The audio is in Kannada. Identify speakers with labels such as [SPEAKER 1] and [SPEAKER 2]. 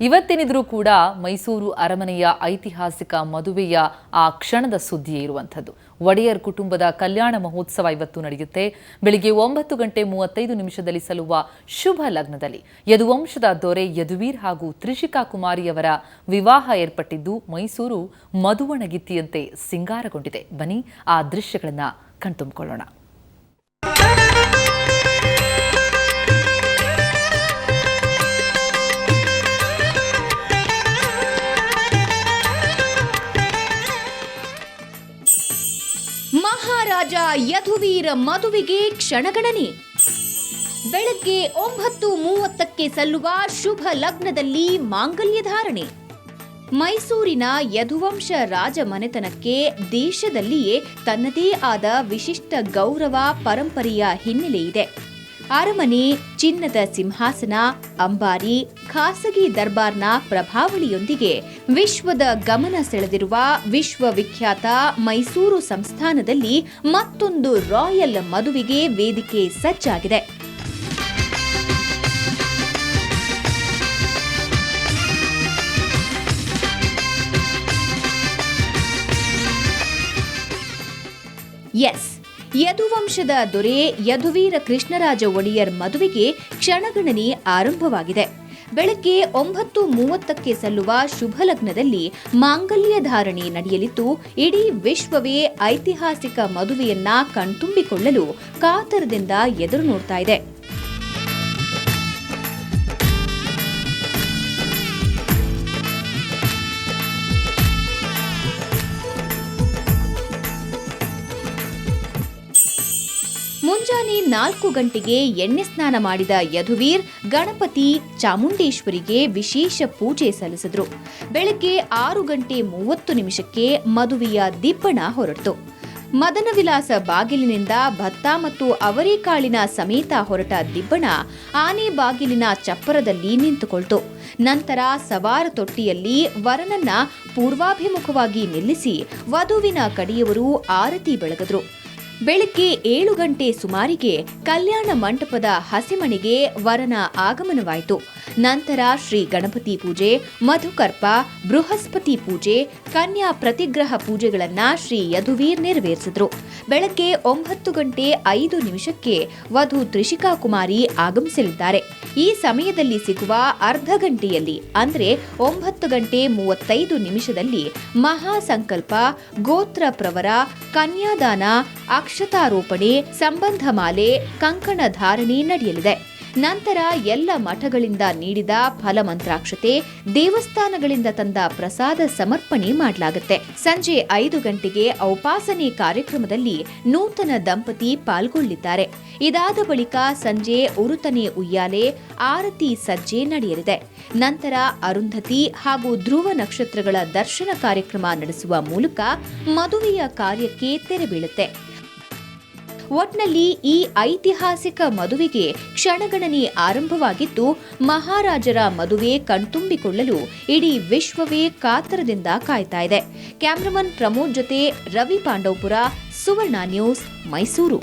[SPEAKER 1] ಇವತ್ತೇನಿದ್ರೂ ಕೂಡ ಮೈಸೂರು ಅರಮನೆಯ ಐತಿಹಾಸಿಕ ಮದುವೆಯ ಆ ಕ್ಷಣದ ಸುದ್ದಿಯೇ ಇರುವಂಥದ್ದು. ಒಡೆಯರ್ ಕುಟುಂಬದ ಕಲ್ಯಾಣ ಮಹೋತ್ಸವ ಇವತ್ತು ನಡೆಯುತ್ತೆ. ಬೆಳಿಗ್ಗೆ 9:35 ಸಲ್ಲುವ ಶುಭ ಲಗ್ನದಲ್ಲಿ ಯದುವಂಶದ ದೊರೆ ಯದುವೀರ್ ಹಾಗೂ ತ್ರಿಷಿಕಾ ಕುಮಾರಿಯವರ ವಿವಾಹ ಏರ್ಪಟ್ಟಿದ್ದು ಮೈಸೂರು ಮಧುವಣಗಿತ್ತಿಯಂತೆ ಸಿಂಗಾರಗೊಂಡಿದೆ. ಬನ್ನಿ ಆ ದೃಶ್ಯಗಳನ್ನು ಕಣ್ತುಂಬಿಕೊಳ್ಳೋಣ.
[SPEAKER 2] ಮಹಾರಾಜ ಯದುವೀರ ಮದುವೆಗೆ ಕ್ಷಣಗಣನೆ. ಬೆಳಗ್ಗೆ 9:30 ಸಲ್ಲುವ ಶುಭ ಲಗ್ನದಲ್ಲಿ ಮಾಂಗಲ್ಯ ಧಾರಣೆ. ಮೈಸೂರಿನ ಯದುವಂಶ ರಾಜಮನೆತನಕ್ಕೆ ದೇಶದಲ್ಲಿಯೇ ತನ್ನದೇ ಆದ ವಿಶಿಷ್ಟ ಗೌರವ ಪರಂಪರೆಯ ಹಿನ್ನೆಲೆ ಇದೆ. ಅರಮನೆ, ಚಿನ್ನದ ಸಿಂಹಾಸನ, ಅಂಬಾರಿ, ಖಾಸಗಿ ದರ್ಬಾರ್ನ ಪ್ರಭಾವಳಿಯೊಂದಿಗೆ ವಿಶ್ವದ ಗಮನ ಸೆಳೆದಿರುವ ವಿಶ್ವವಿಖ್ಯಾತ ಮೈಸೂರು ಸಂಸ್ಥಾನದಲ್ಲಿ ಮತ್ತೊಂದು ರಾಯಲ್ ಮದುವೆಗೆ ವೇದಿಕೆ ಸಜ್ಜಾಗಿದೆ. ಎಸ್, ಯದುವಂಶದ ದೊರೆ ಯದುವೀರ ಕೃಷ್ಣರಾಜ ಒಡೆಯರ್ ಮದುವೆಗೆ ಕ್ಷಣಗಣನೆ ಆರಂಭವಾಗಿದೆ. ಬೆಳಗ್ಗೆ 9:30 ಸಲ್ಲುವ ಶುಭ ಲಗ್ನದಲ್ಲಿ ಮಾಂಗಲ್ಯ ಧಾರಣೆ ನಡೆಯಲಿದ್ದು ಇಡೀ ವಿಶ್ವವೇ ಐತಿಹಾಸಿಕ ಮದುವೆಯನ್ನ ಕಣ್ತುಂಬಿಕೊಳ್ಳಲು ಕಾತರದಿಂದ ಎದುರು ನೋಡ್ತಾ ಇದೆ. ಮುಂಜಾನೆ 4 ಗಂಟೆಗೆ ಎಣ್ಣೆ ಸ್ನಾನ ಮಾಡಿದ ಯದುವೀರ್ ಗಣಪತಿ ಚಾಮುಂಡೇಶ್ವರಿಗೆ ವಿಶೇಷ ಪೂಜೆ ಸಲ್ಲಿಸಿದ್ರು. ಬೆಳಗ್ಗೆ 6:30 ಮದುವೆಯ ದಿಬ್ಬಣ ಹೊರಟಿತು. ಮದನ ವಿಲಾಸ ಬಾಗಿಲಿನಿಂದ ಭತ್ತ ಮತ್ತು ಅವರೇಕಾಳಿನ ಸಮೇತ ಹೊರಟ ದಿಬ್ಬಣ ಆನೆ ಬಾಗಿಲಿನ ಚಪ್ಪರದಲ್ಲಿ ನಿಂತುಕೊಳ್ತು. ನಂತರ ಸವಾರ ತೊಟ್ಟಿಯಲ್ಲಿ ವರನನ್ನ ಪೂರ್ವಾಭಿಮುಖವಾಗಿ ನಿಲ್ಲಿಸಿ ವಧುವಿನ ಕಡೆಯವರು ಆರತಿ ಬೆಳಗಿದ್ರು. ಬೆಳಗ್ಗೆ 7 ಗಂಟೆ ಸುಮಾರಿಗೆ ಕಲ್ಯಾಣ ಮಂಟಪದ ಹಸೆಮಣೆಗೆ ವರನ ಆಗಮನವಾಯಿತು. ನಂತರ ಶ್ರೀ ಗಣಪತಿ ಪೂಜೆ, ಮಧುಕರ್ಪ, ಬೃಹಸ್ಪತಿ ಪೂಜೆ, ಕನ್ಯಾ ಪ್ರತಿಗ್ರಹ ಪೂಜೆಗಳನ್ನ ಶ್ರೀ ಯದುವೀರ್ ನೆರವೇರಿಸಿದ್ರು. ಬೆಳಗ್ಗೆ 9:05 ವಧು ತ್ರಿಷಿಕಾ ಕುಮಾರಿ ಆಗಮಿಸಲಿದ್ದಾರೆ. ಈ ಸಮಯದಲ್ಲಿ ಸಿಗುವ ಅರ್ಧ ಗಂಟೆಯಲ್ಲಿ ಅಂದ್ರೆ 9:35 ಮಹಾಸಂಕಲ್ಪ, ಗೋತ್ರ ಪ್ರವರ, ಕನ್ಯಾದಾನ, ಅಕ್ಷತಾರೋಪಣೆ, ಸಂಬಂಧಮಾಲೆ, ಕಂಕಣ ಧಾರಣೆ ನಡೆಯಲಿದೆ. ನಂತರ ಎಲ್ಲ ಮಠಗಳಿಂದ ನೀಡಿದ ಫಲಮಂತ್ರಾಕ್ಷತೆ, ದೇವಸ್ಥಾನಗಳಿಂದ ತಂದ ಪ್ರಸಾದ ಸಮರ್ಪಣೆ ಮಾಡಲಾಗುತ್ತೆ. ಸಂಜೆ 5 ಗಂಟೆಗೆ ಔಪಾಸನೆ ಕಾರ್ಯಕ್ರಮದಲ್ಲಿ ನೂತನ ದಂಪತಿ ಪಾಲ್ಗೊಳ್ಳಿದ್ದಾರೆ. ಇದಾದ ಬಳಿಕ ಸಂಜೆ ಉರುತನೆ ಉಯ್ಯಾಲೆ, ಆರತಿ ಸಜ್ಜೆ ನಡೆಯಲಿದೆ. ನಂತರ ಅರುಂಧತಿ ಹಾಗೂ ಧ್ರುವ ನಕ್ಷತ್ರಗಳ ದರ್ಶನ ಕಾರ್ಯಕ್ರಮ ನಡೆಸುವ ಮೂಲಕ ಮದುವೆಯ ಕಾರ್ಯಕ್ಕೆ ತೆರೆ ಬೀಳುತ್ತೆ. ಒಟ್ನಲ್ಲಿ ಈ ಐತಿಹಾಸಿಕ ಮದುವೆಗೆ ಕ್ಷಣಗಣನೆ ಆರಂಭವಾಗಿದ್ದು ಮಹಾರಾಜರ ಮದುವೆ ಕಣ್ತುಂಬಿಕೊಳ್ಳಲು ಇಡೀ ವಿಶ್ವವೇ ಕಾತರದಿಂದ ಕಾಯ್ತಾ ಇದೆ. ಕ್ಯಾಮರಾಮನ್ ಪ್ರಮೋದ್ ಜೊತೆ ರವಿ ಪಾಂಡವಪುರ, ಸುವರ್ಣ ನ್ಯೂಸ್, ಮೈಸೂರು.